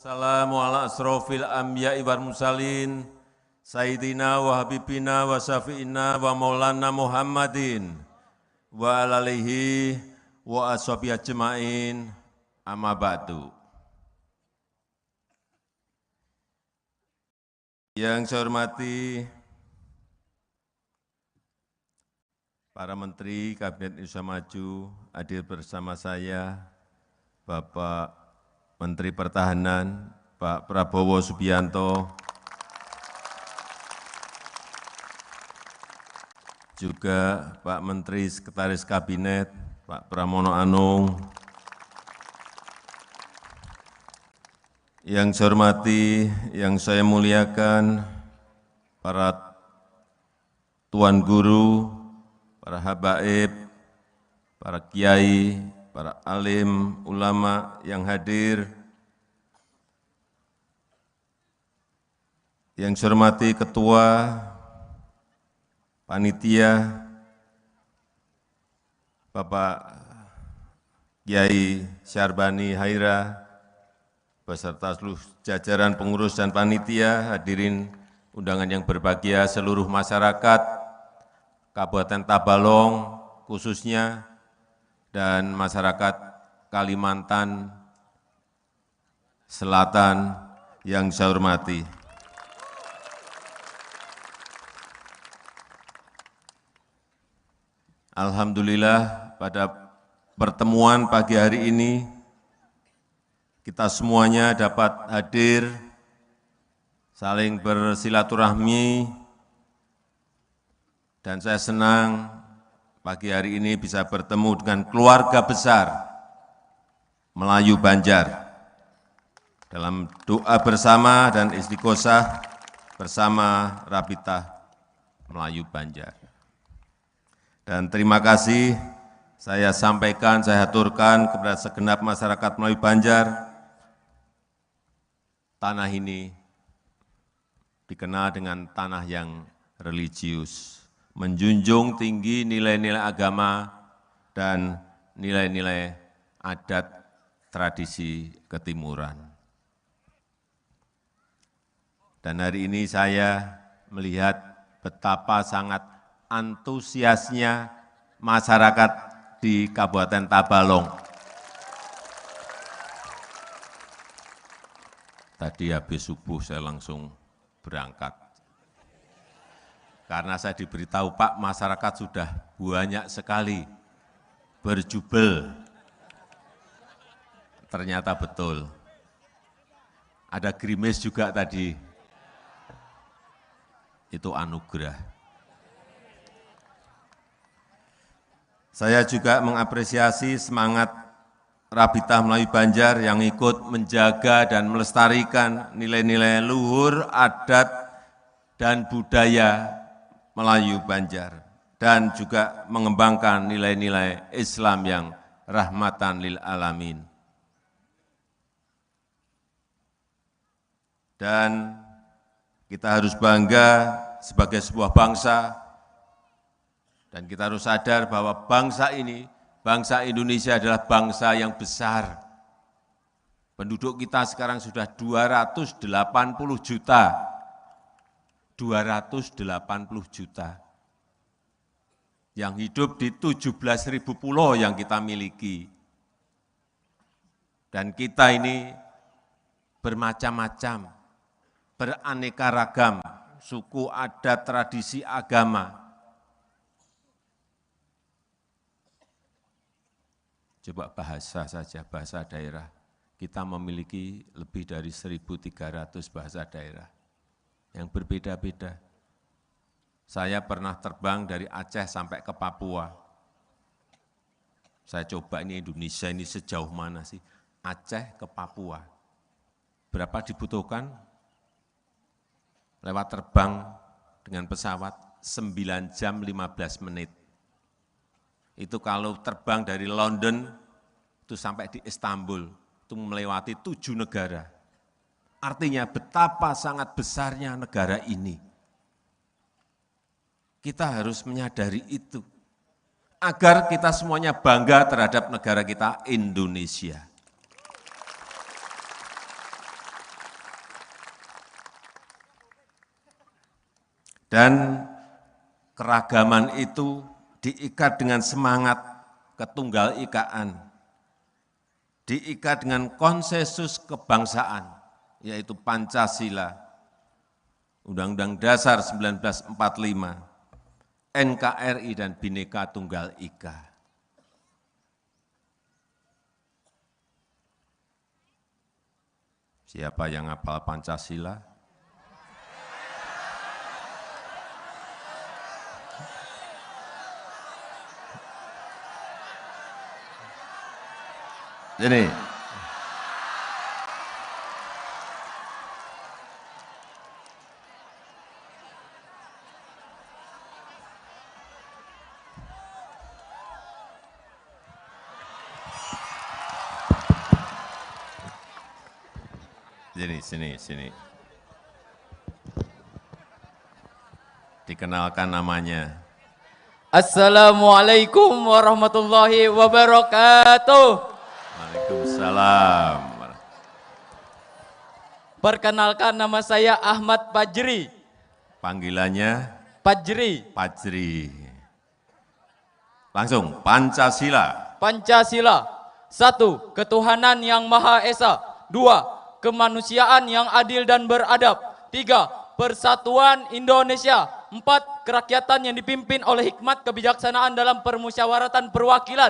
wassalamu ala asrofil anbiya'i wal mursalin Sayyidina wa habibina wa syafi'ina wa maulana Muhammadin wa alihi wa ashabihi ajma'in amma ba'du. Yang saya hormati para Menteri Kabinet Indonesia Maju, hadir bersama saya Bapak Menteri Pertahanan, Pak Prabowo Subianto, juga Pak Menteri Sekretaris Kabinet, Pak Pramono Anung, yang saya hormati, yang saya muliakan, para Tuan Guru, para habaib, para kiai, para alim, ulama yang hadir, yang saya hormati Ketua Panitia, Bapak Kiai Syarbani Haira, beserta seluruh jajaran pengurus dan panitia, hadirin undangan yang berbahagia, seluruh masyarakat Kabupaten Tabalong khususnya, dan masyarakat Kalimantan Selatan yang saya hormati. Alhamdulillah pada pertemuan pagi hari ini kita semuanya dapat hadir, saling bersilaturahmi, dan saya senang pagi hari ini bisa bertemu dengan keluarga besar Melayu Banjar dalam doa bersama dan istighosah bersama Rabitah Melayu Banjar. Dan terima kasih saya sampaikan, saya haturkan kepada segenap masyarakat Melayu Banjar. Tanah ini dikenal dengan tanah yang religius, menjunjung tinggi nilai-nilai agama dan nilai-nilai adat tradisi ketimuran. Dan hari ini saya melihat betapa sangat antusiasnya masyarakat di Kabupaten Tabalong. Tadi habis subuh saya langsung berangkat. Karena saya diberitahu, Pak, masyarakat sudah banyak sekali berjubel. Ternyata betul. Ada gerimis juga tadi. Itu anugerah. Saya juga mengapresiasi semangat Rabitah Melayu Banjar yang ikut menjaga dan melestarikan nilai-nilai luhur, adat, dan budaya Melayu Banjar, dan juga mengembangkan nilai-nilai Islam yang rahmatan lil alamin. Dan kita harus bangga sebagai sebuah bangsa, dan kita harus sadar bahwa bangsa ini, bangsa Indonesia adalah bangsa yang besar. Penduduk kita sekarang sudah 280 juta. 280 juta yang hidup di 17.000 pulau yang kita miliki. Dan kita ini bermacam-macam, beraneka ragam, suku, adat, tradisi, agama. Coba bahasa saja, bahasa daerah. Kita memiliki lebih dari 1.300 bahasa daerah yang berbeda-beda. Saya pernah terbang dari Aceh sampai ke Papua. Saya coba ini Indonesia ini sejauh mana sih? Aceh ke Papua. Berapa dibutuhkan? Lewat terbang dengan pesawat 9 jam 15 menit. Itu kalau terbang dari London, itu sampai di Istanbul, itu melewati 7 negara. Artinya betapa sangat besarnya negara ini. Kita harus menyadari itu, agar kita semuanya bangga terhadap negara kita Indonesia. Dan keragaman itu diikat dengan semangat ketunggal ikaan, diikat dengan konsensus kebangsaan, yaitu Pancasila, Undang-Undang Dasar 1945, NKRI, dan Bhinneka Tunggal Ika. Siapa yang hafal Pancasila? Sini. Sini. Dikenalkan namanya. Assalamualaikum warahmatullahi wabarakatuh. Waalaikumsalam. Perkenalkan, nama saya Ahmad Fajri. Panggilannya? Fajri. Fajri. Langsung, Pancasila. Pancasila. 1. Ketuhanan yang Maha Esa. 2. Kemanusiaan yang adil dan beradab. 3. Persatuan Indonesia. 4. Kerakyatan yang dipimpin oleh hikmat kebijaksanaan dalam permusyawaratan perwakilan.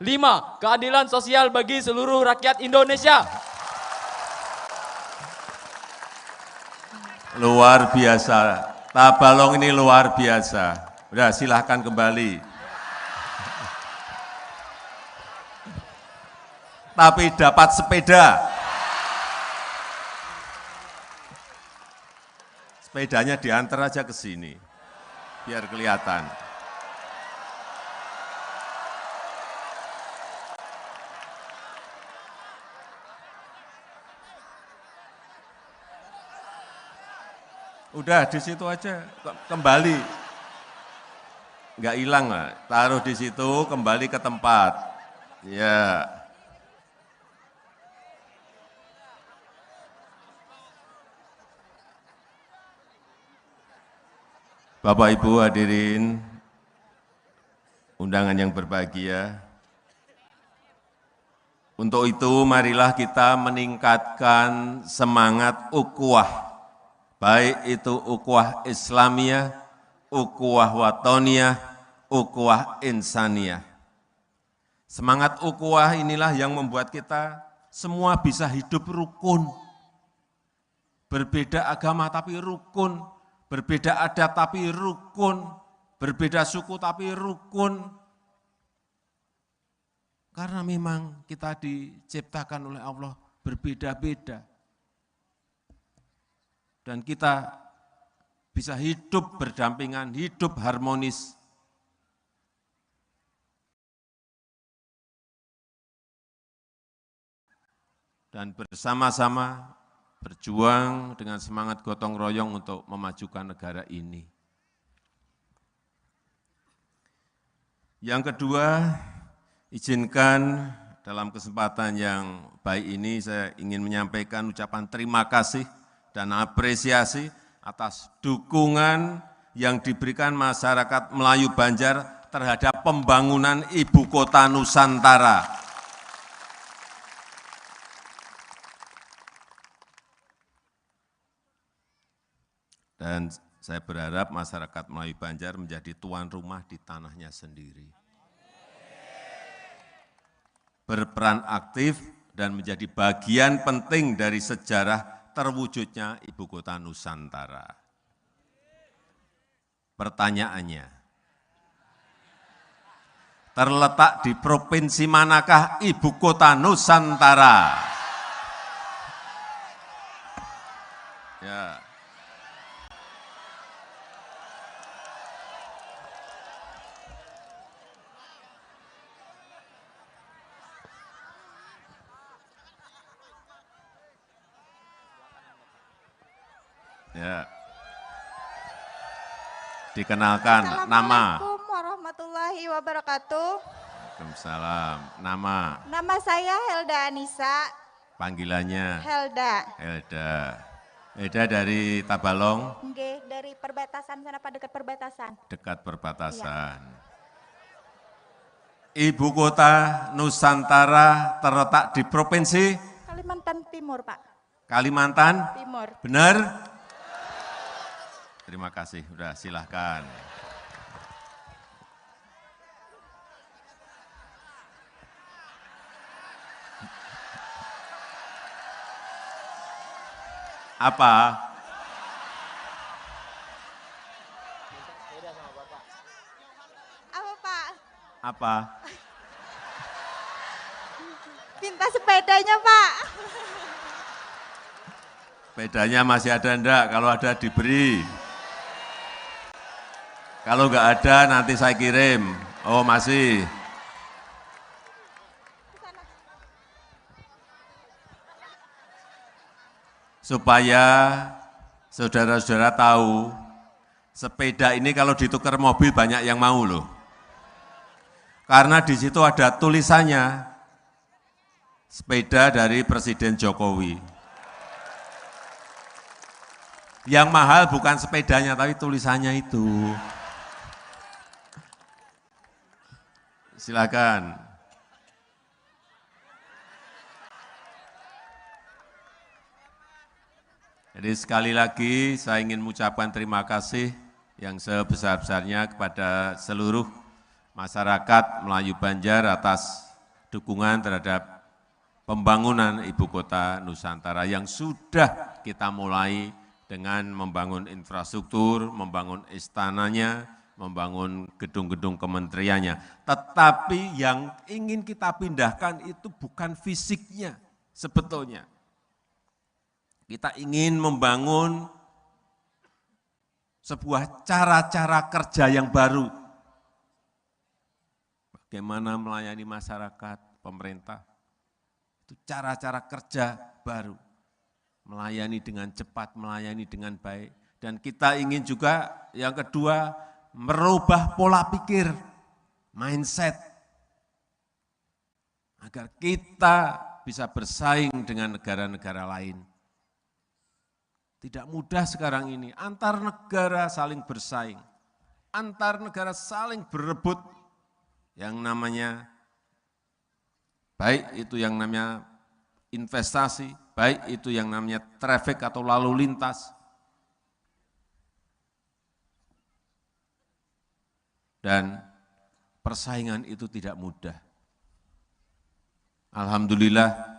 5. Keadilan sosial bagi seluruh rakyat Indonesia. Luar biasa. Tabalong ini luar biasa. Udah, silahkan kembali. Tapi dapat sepeda. Sepedanya diantar aja ke sini, biar kelihatan. Udah di situ aja, kembali. Nggak hilang lah, taruh di situ, kembali ke tempat. Ya. Bapak Ibu hadirin undangan yang berbahagia. Untuk itu marilah kita meningkatkan semangat ukhuwah, baik itu ukhuwah Islamiyah, ukhuwah watoniyah, ukhuwah insaniyah. Semangat ukhuwah inilah yang membuat kita semua bisa hidup rukun. Berbeda agama tapi rukun, berbeda adat tapi rukun, berbeda suku tapi rukun. Karena memang kita diciptakan oleh Allah berbeda-beda. Dan kita bisa hidup berdampingan, hidup harmonis. Dan bersama-sama berjuang dengan semangat gotong royong untuk memajukan negara ini. Yang kedua, izinkan dalam kesempatan yang baik ini saya ingin menyampaikan ucapan terima kasih dan apresiasi atas dukungan yang diberikan masyarakat Melayu Banjar terhadap pembangunan Ibu Kota Nusantara. Dan saya berharap masyarakat Melayu Banjar menjadi tuan rumah di tanahnya sendiri. Berperan aktif dan menjadi bagian penting dari sejarah terwujudnya Ibu Kota Nusantara. Pertanyaannya, terletak di provinsi manakah Ibu Kota Nusantara? Ya. Ya. Dikenalkan nama. Assalamualaikum warahmatullahi wabarakatuh. Waalaikumsalam. Nama. Nama saya Helda Anissa. Panggilannya. Helda. Helda. Eda dari Tabalong, Nggih, dari perbatasan sana Pak, dekat perbatasan. dekat perbatasan. Ibu kota Nusantara terletak di Provinsi Kalimantan Timur Pak. Kalimantan. Timur. Benar? Terima kasih, sudah silahkan. Apa? Apa Pak? Apa? Minta sepedanya Pak. Sepedanya masih ada enggak? Kalau ada diberi. Kalau enggak ada nanti saya kirim. Oh masih. Supaya saudara-saudara tahu, sepeda ini kalau ditukar mobil banyak yang mau loh. Karena di situ ada tulisannya, sepeda dari Presiden Jokowi. Yang mahal bukan sepedanya, tapi tulisannya itu. Silakan. Jadi sekali lagi saya ingin mengucapkan terima kasih yang sebesar-besarnya kepada seluruh masyarakat Melayu Banjar atas dukungan terhadap pembangunan Ibu Kota Nusantara yang sudah kita mulai dengan membangun infrastruktur, membangun istananya, membangun gedung-gedung kementeriannya. Tetapi yang ingin kita pindahkan itu bukan fisiknya sebetulnya. Kita ingin membangun sebuah cara-cara kerja yang baru. Bagaimana melayani masyarakat, pemerintah. Itu cara-cara kerja baru. Melayani dengan cepat, melayani dengan baik. Dan kita ingin juga yang kedua, merubah pola pikir, mindset. Agar kita bisa bersaing dengan negara-negara lain. Tidak mudah sekarang ini, antar negara saling bersaing, antar negara saling berebut, yang namanya, baik itu yang namanya investasi, baik itu yang namanya traffic atau lalu lintas. Dan persaingan itu tidak mudah. Alhamdulillah,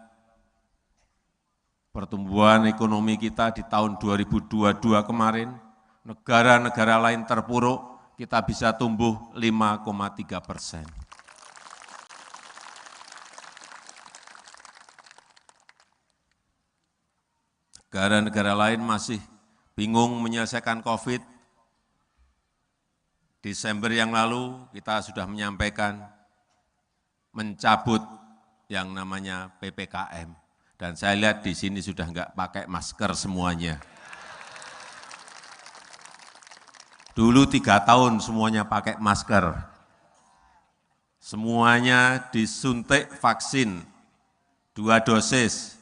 pertumbuhan ekonomi kita di tahun 2022 kemarin, negara-negara lain terpuruk, kita bisa tumbuh 5,3%. Negara-negara lain masih bingung menyelesaikan COVID. Desember yang lalu kita sudah menyampaikan mencabut yang namanya PPKM. Dan saya lihat di sini sudah enggak pakai masker semuanya. Dulu 3 tahun semuanya pakai masker. Semuanya disuntik vaksin 2 dosis.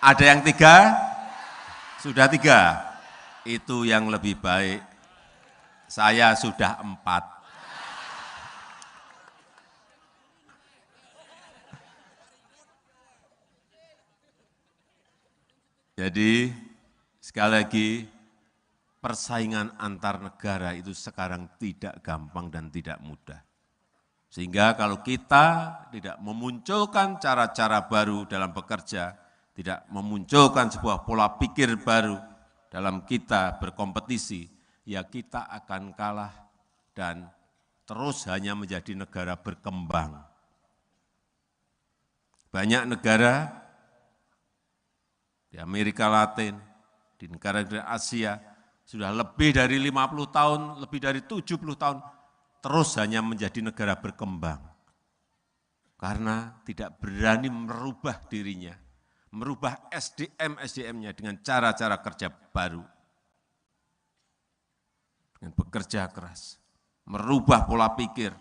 Ada yang 3? Sudah 3. Itu yang lebih baik. Saya sudah 4. Jadi sekali lagi persaingan antar negara itu sekarang tidak gampang dan tidak mudah. Sehingga kalau kita tidak memunculkan cara-cara baru dalam bekerja, tidak memunculkan sebuah pola pikir baru dalam kita berkompetisi, ya kita akan kalah dan terus hanya menjadi negara berkembang. Banyak negara di Amerika Latin, di negara-negara Asia, sudah lebih dari 50 tahun, lebih dari 70 tahun, terus hanya menjadi negara berkembang. Karena tidak berani merubah dirinya, merubah SDM-nya dengan cara-cara kerja baru. Dengan bekerja keras, merubah pola pikir,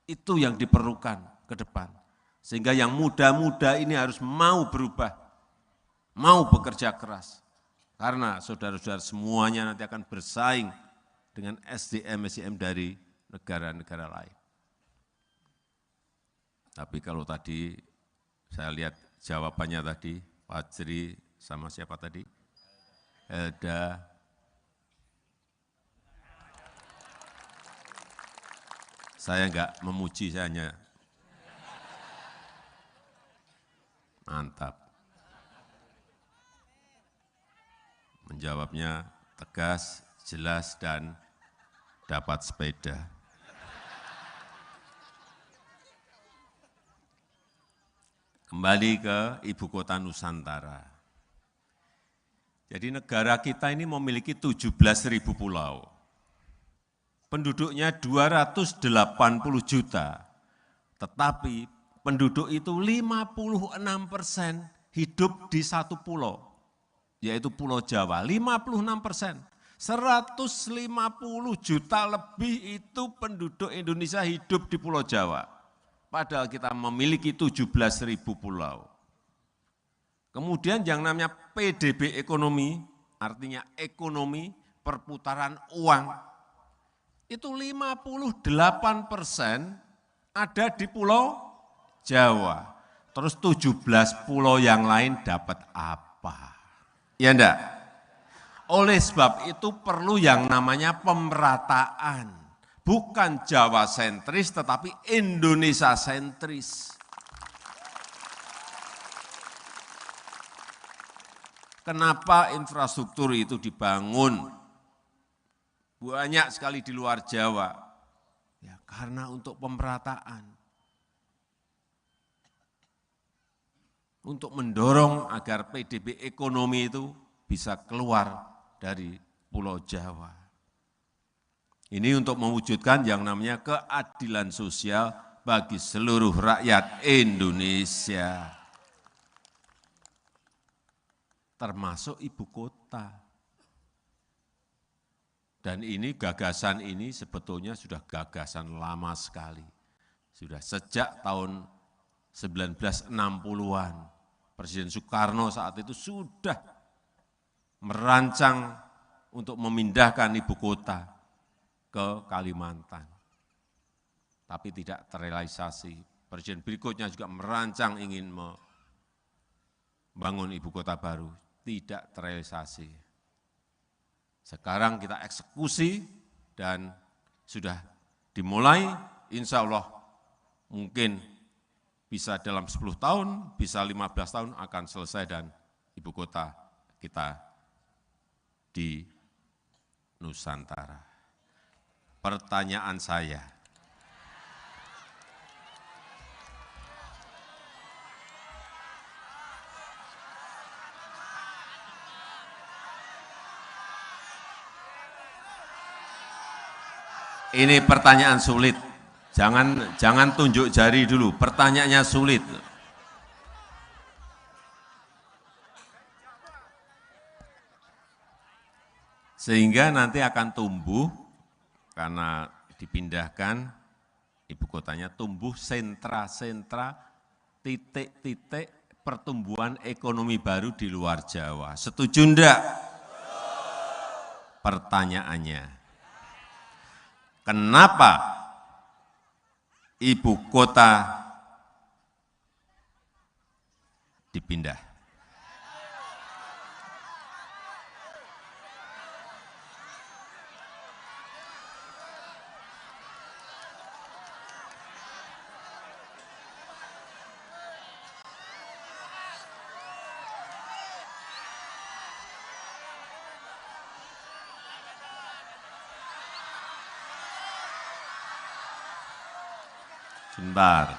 itu yang diperlukan ke depan. Sehingga yang muda-muda ini harus mau berubah. mau bekerja keras. Karena saudara-saudara semuanya nanti akan bersaing dengan SDM dari negara-negara lain. Tapi kalau tadi saya lihat jawabannya tadi, Pak Jri sama siapa tadi? Elda. Saya enggak memuji, saya hanya mantap. Menjawabnya tegas, jelas, dan dapat sepeda. Kembali ke ibu kota Nusantara. Jadi negara kita ini memiliki 17.000 pulau. Penduduknya 280 juta, tetapi penduduk itu 56% hidup di satu pulau, yaitu Pulau Jawa, 56%. 150 juta lebih itu penduduk Indonesia hidup di Pulau Jawa. Padahal kita memiliki 17.000 pulau. Kemudian yang namanya PDB ekonomi, artinya ekonomi perputaran uang, itu 58% ada di Pulau Jawa. Terus 17 pulau yang lain dapat apa? Ya enggak? Oleh sebab itu perlu yang namanya pemerataan. Bukan Jawa sentris, tetapi Indonesia sentris. Kenapa infrastruktur itu dibangun? Banyak sekali di luar Jawa. Ya, karena untuk pemerataan. Untuk mendorong agar PDB ekonomi itu bisa keluar dari Pulau Jawa. Ini untuk mewujudkan yang namanya keadilan sosial bagi seluruh rakyat Indonesia. Termasuk ibu kota. Dan ini gagasan ini sebetulnya sudah gagasan lama sekali. Sudah sejak tahun 1960-an. Presiden Soekarno saat itu sudah merancang untuk memindahkan ibu kota ke Kalimantan. Tapi tidak terrealisasi. Presiden berikutnya juga merancang ingin membangun ibu kota baru. Tidak terrealisasi. Sekarang kita eksekusi dan sudah dimulai, insya Allah mungkin bisa dalam 10 tahun, bisa 15 tahun akan selesai dan ibu kota kita di Nusantara. Pertanyaan saya, ini pertanyaan sulit, jangan tunjuk jari dulu, pertanyaannya sulit. Sehingga nanti akan tumbuh, karena dipindahkan ibu kotanya, tumbuh sentra-sentra, titik-titik pertumbuhan ekonomi baru di luar Jawa. Setuju enggak? Pertanyaannya, kenapa ibu kota dipindah? Sebentar.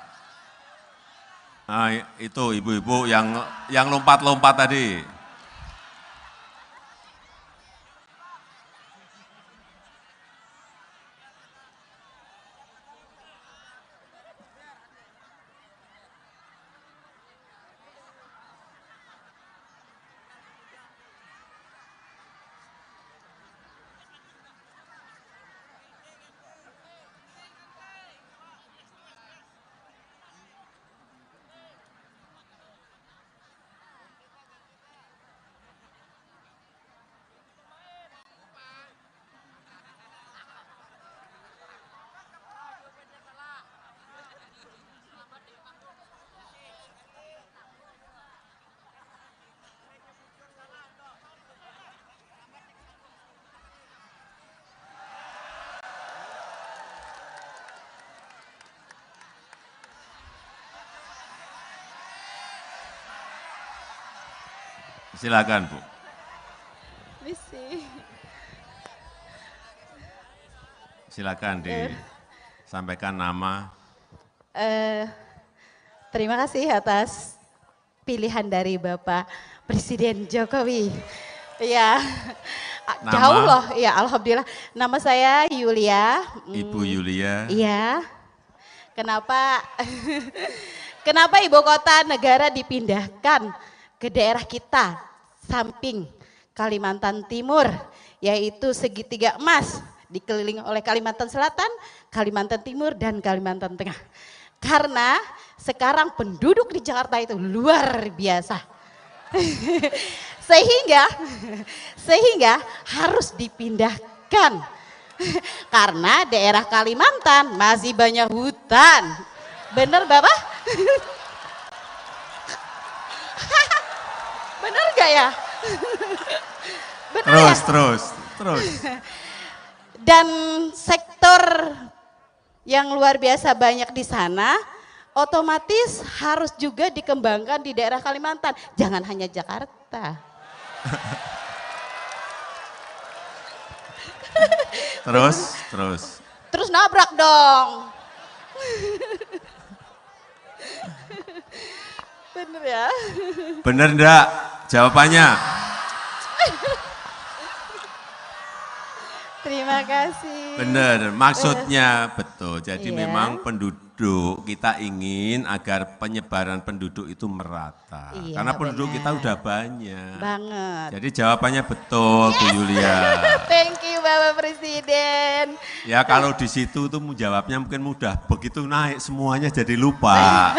Nah, itu ibu-ibu yang lompat-lompat tadi. Silakan Bu. Misi. Silakan disampaikan nama. Terima kasih atas pilihan dari Bapak Presiden Jokowi. Ya, jauh loh. Ya, alhamdulillah. Nama saya Yulia. Ibu Yulia. Iya. Kenapa? Kenapa ibu kota negara dipindahkan ke daerah kita, samping Kalimantan Timur, yaitu segitiga emas, dikelilingi oleh Kalimantan Selatan, Kalimantan Timur, dan Kalimantan Tengah. Karena sekarang penduduk di Jakarta itu luar biasa. sehingga harus dipindahkan. Karena daerah Kalimantan masih banyak hutan. Bener Bapak? Bener gak ya? Bener Terus. Dan sektor yang luar biasa banyak di sana, otomatis harus juga dikembangkan di daerah Kalimantan. Jangan hanya Jakarta. Terus Nabrak dong. Bener ya? Bener enggak jawabannya? Terima kasih. Bener, maksudnya betul. Jadi Iya. memang penduduk kita ingin agar penyebaran penduduk itu merata. Iya, Karena penduduk benar. kita udah banyak. Banget. Jadi jawabannya betul, Bu Yulia. Thank you Bapak Presiden. Ya kalau di situ tuh jawabnya mungkin mudah. Begitu naik semuanya jadi lupa.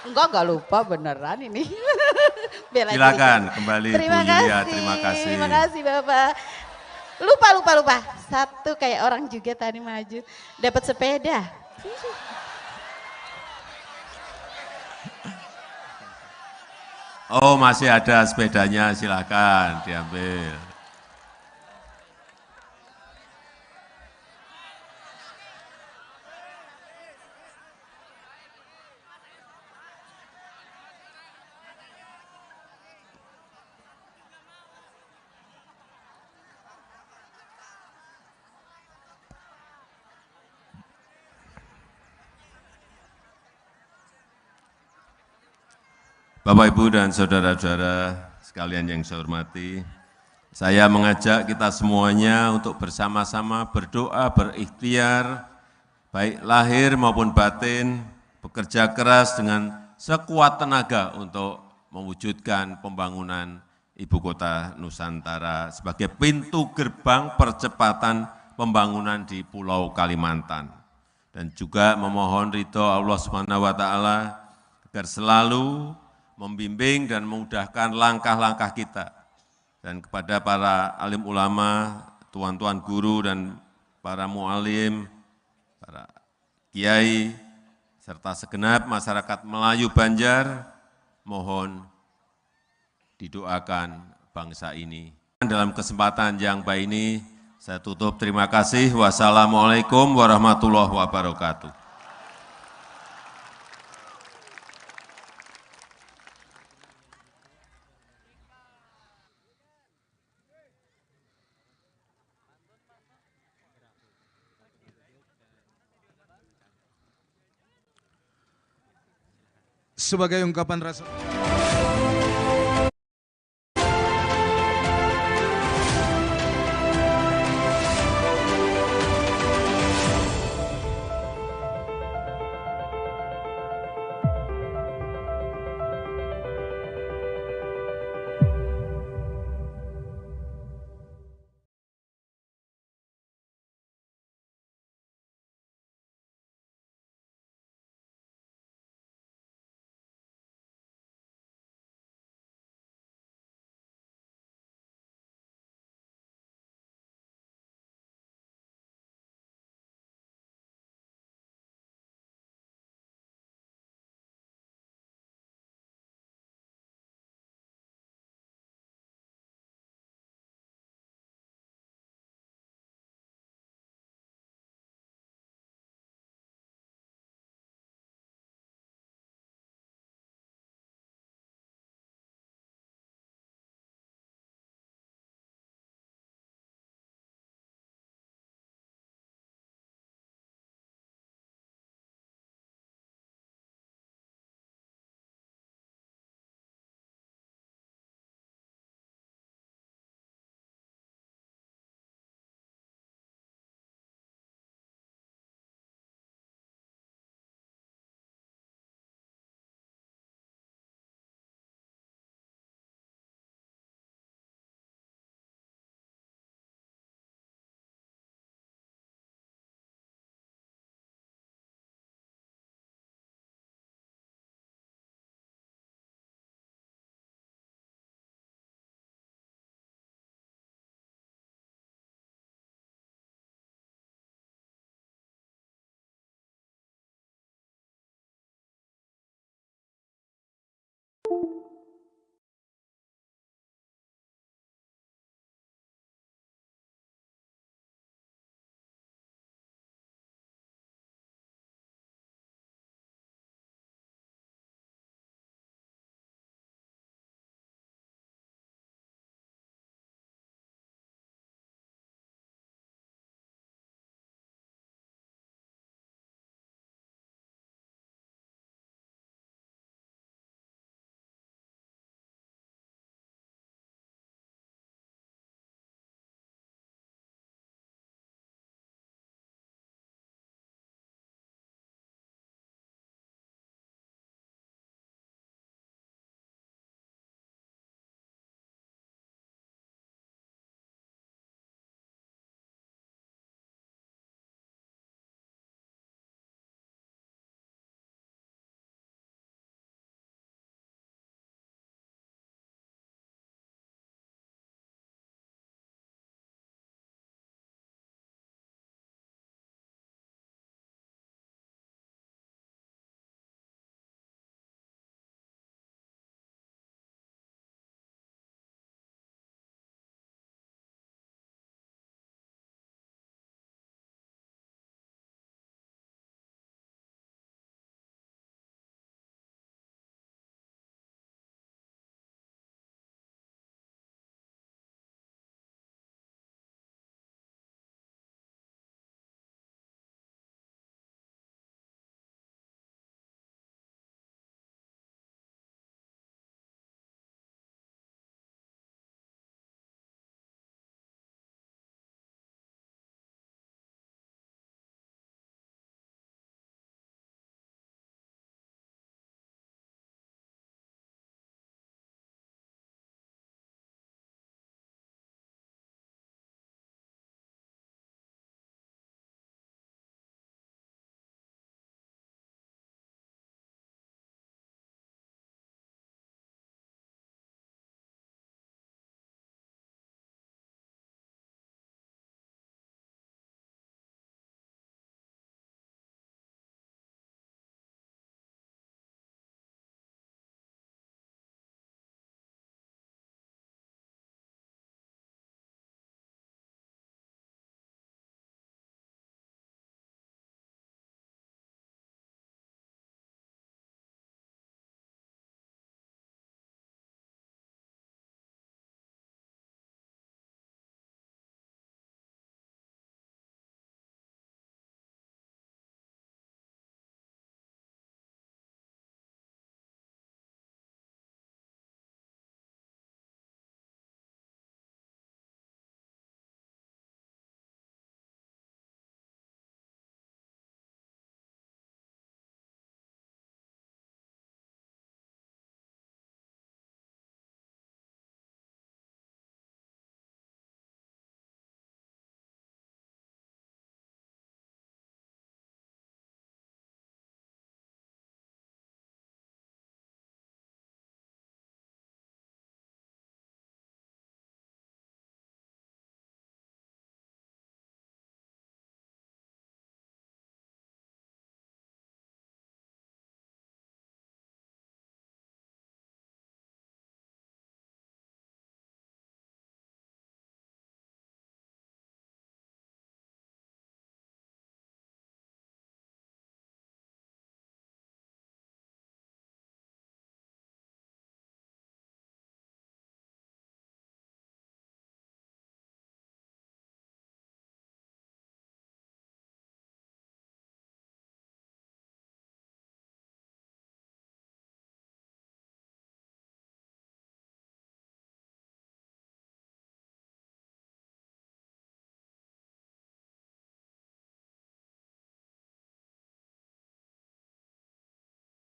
Enggak lupa beneran ini. Bela diri. Silakan kembali Terima Bu Yulia, kasih. terima kasih. Terima kasih Bapak. Lupa. Satu kayak orang juga tadi maju. Dapat sepeda. Oh masih ada sepedanya, silakan diambil. Bapak, Ibu, dan saudara-saudara sekalian yang saya hormati, saya mengajak kita semuanya untuk bersama-sama berdoa, berikhtiar, baik lahir maupun batin, bekerja keras dengan sekuat tenaga untuk mewujudkan pembangunan Ibu Kota Nusantara sebagai pintu gerbang percepatan pembangunan di Pulau Kalimantan. Dan juga memohon ridho Allah Subhanahu wa Ta'ala agar selalu membimbing dan memudahkan langkah-langkah kita. Dan kepada para alim ulama, tuan-tuan guru dan para mu'alim, para kiai, serta segenap masyarakat Melayu Banjar, mohon didoakan bangsa ini. Dalam kesempatan yang baik ini, saya tutup. Terima kasih. Wassalamualaikum warahmatullahi wabarakatuh. Sebagai ungkapan rasa